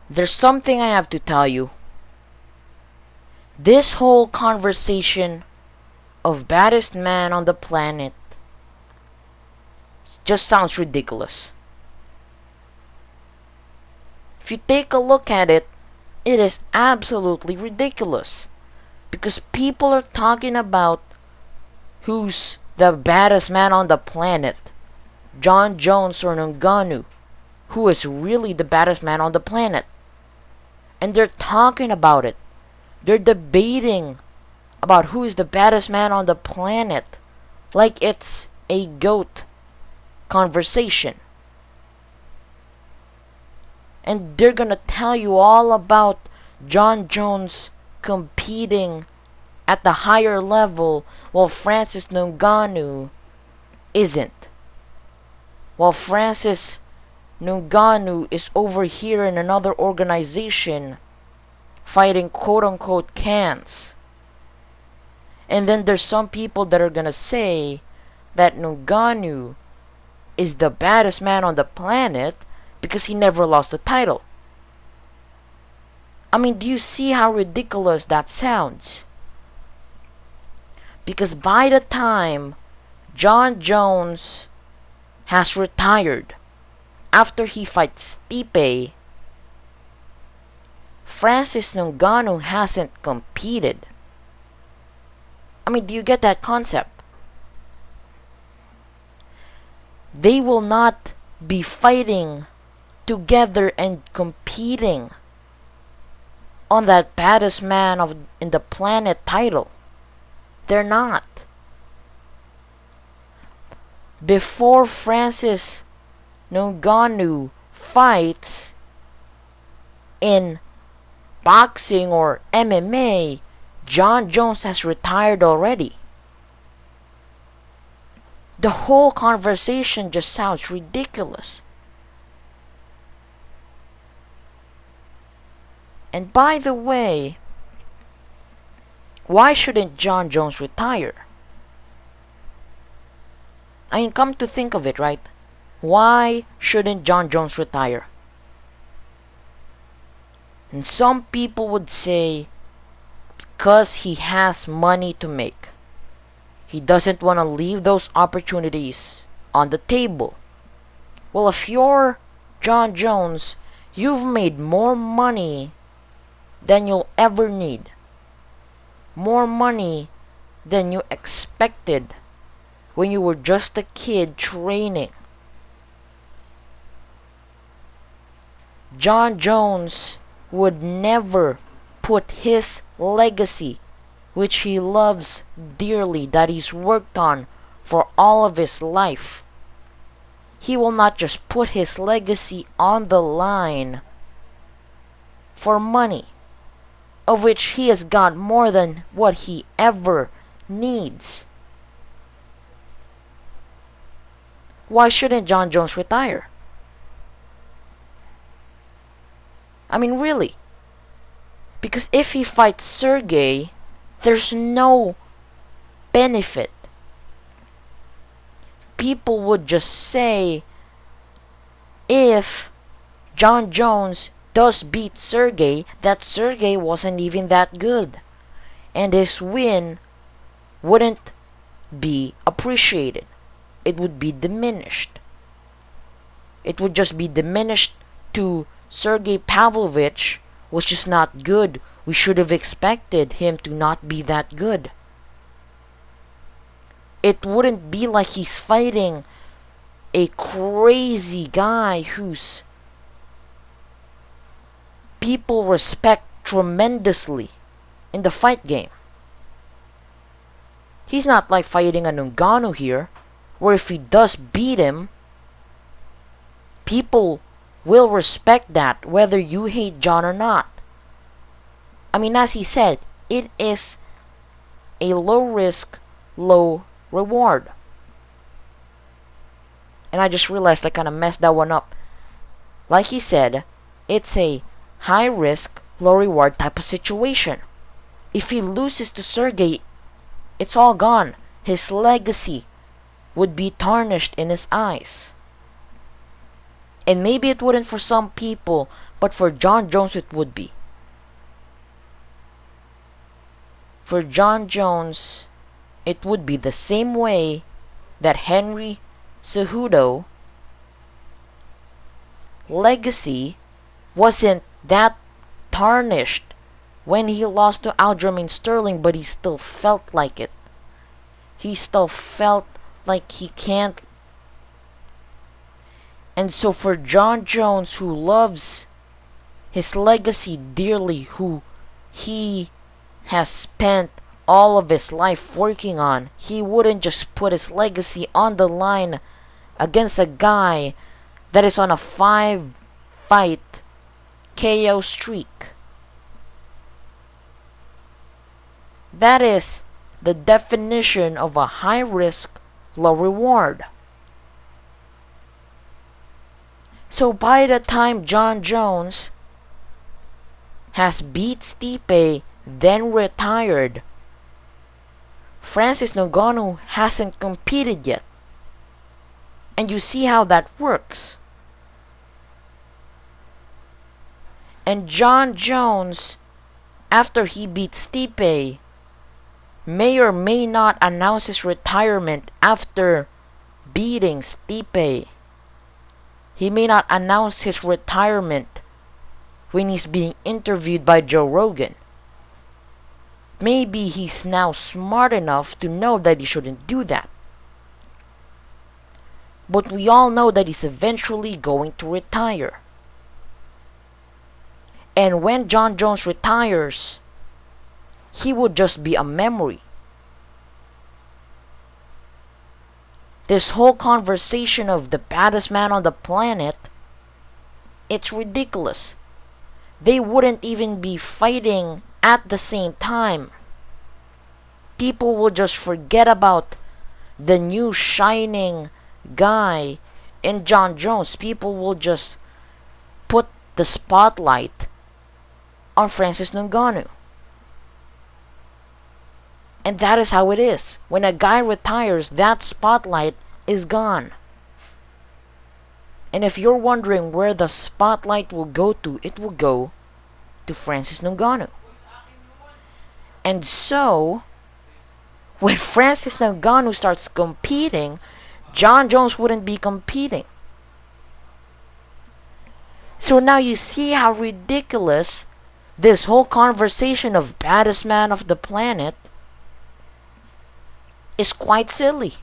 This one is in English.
There's something I have to tell you. This whole conversation of baddest man on the planet just sounds ridiculous. If you take a look at it, it is absolutely ridiculous. Because people are talking about who's the baddest man on the planet. Jon Jones or Ngannou. Who is really the baddest man on the planet. And they're talking about it. They're debating about who is the baddest man on the planet. Like it's a GOAT conversation. And they're gonna tell you all about Jon Jones competing at the higher level while Francis Ngannou isn't. While Francis Ngannou is over here in another organization fighting quote-unquote cans. And then there's some people that are gonna say that Ngannou is the baddest man on the planet because he never lost the title. I mean, do you see how ridiculous that sounds? Because by the time Jon Jones has retired, after he fights Stipe, Francis Ngannou hasn't competed. I mean, do you get that concept? They will not be fighting together and competing on that baddest man in the planet title. They're not. Before Francis Ngannou fights in boxing or MMA, Jon Jones has retired already. The whole conversation just sounds ridiculous. And by the way, why shouldn't Jon Jones retire? I mean, come to think of it, right? Why shouldn't Jon Jones retire? And some people would say because he has money to make. He doesn't want to leave those opportunities on the table. Well, if you're Jon Jones, you've made more money than you'll ever need. More money than you expected when you were just a kid training. Jon Jones would never put his legacy, which he loves dearly, that he's worked on for all of his life. He will not just put his legacy on the line for money, of which he has got more than what he ever needs. Why shouldn't Jon Jones retire? I mean, really. Because if he fights Sergey, there's no benefit. People would just say, if Jon Jones does beat Sergey, that Sergey wasn't even that good. And his win wouldn't be appreciated. It would be diminished. It would just be diminished to Sergey Pavlovich was just not good. We should have expected him to not be that good. It wouldn't be like he's fighting a crazy guy who's people respect tremendously in the fight game. He's not like fighting a Ngannou here, where if he does beat him, people will respect that whether you hate Jon or not. I mean, as he said, it is a low risk, low reward. And I just realized I kind of messed that one up. Like he said, it's a high risk, low reward type of situation. If he loses to Sergey, it's all gone. His legacy would be tarnished in his eyes. And maybe it wouldn't for some people, But for Jon Jones, it would be. For Jon Jones, it would be the same way that Henry Cejudo legacy wasn't that tarnished when he lost to Aljamain Sterling, but he still felt like it. He still felt like he can't. And so for Jon Jones, who loves his legacy dearly, who he has spent all of his life working on, he wouldn't just put his legacy on the line against a guy that is on a 5-fight KO streak. That is the definition of a high risk, low reward. So by the time Jon Jones has beat Stipe, then retired, Francis Ngannou hasn't competed yet. And you see how that works. And Jon Jones, after he beat Stipe, may or may not announce his retirement after beating Stipe. He may not announce his retirement when he's being interviewed by Joe Rogan. Maybe he's now smart enough to know that he shouldn't do that. But we all know that he's eventually going to retire. And when Jon Jones retires, he would just be a memory. This whole conversation of the baddest man on the planet, it's ridiculous. They wouldn't even be fighting at the same time. People will just forget about the new shining guy in Jon Jones. People will just put the spotlight on Francis Ngannou. And that is how it is. When a guy retires, that spotlight is gone. And if you're wondering where the spotlight will go to, it will go to Francis Ngannou. And so, when Francis Ngannou starts competing, Jon Jones wouldn't be competing. So now you see how ridiculous this whole conversation of baddest man of the planet is quite silly.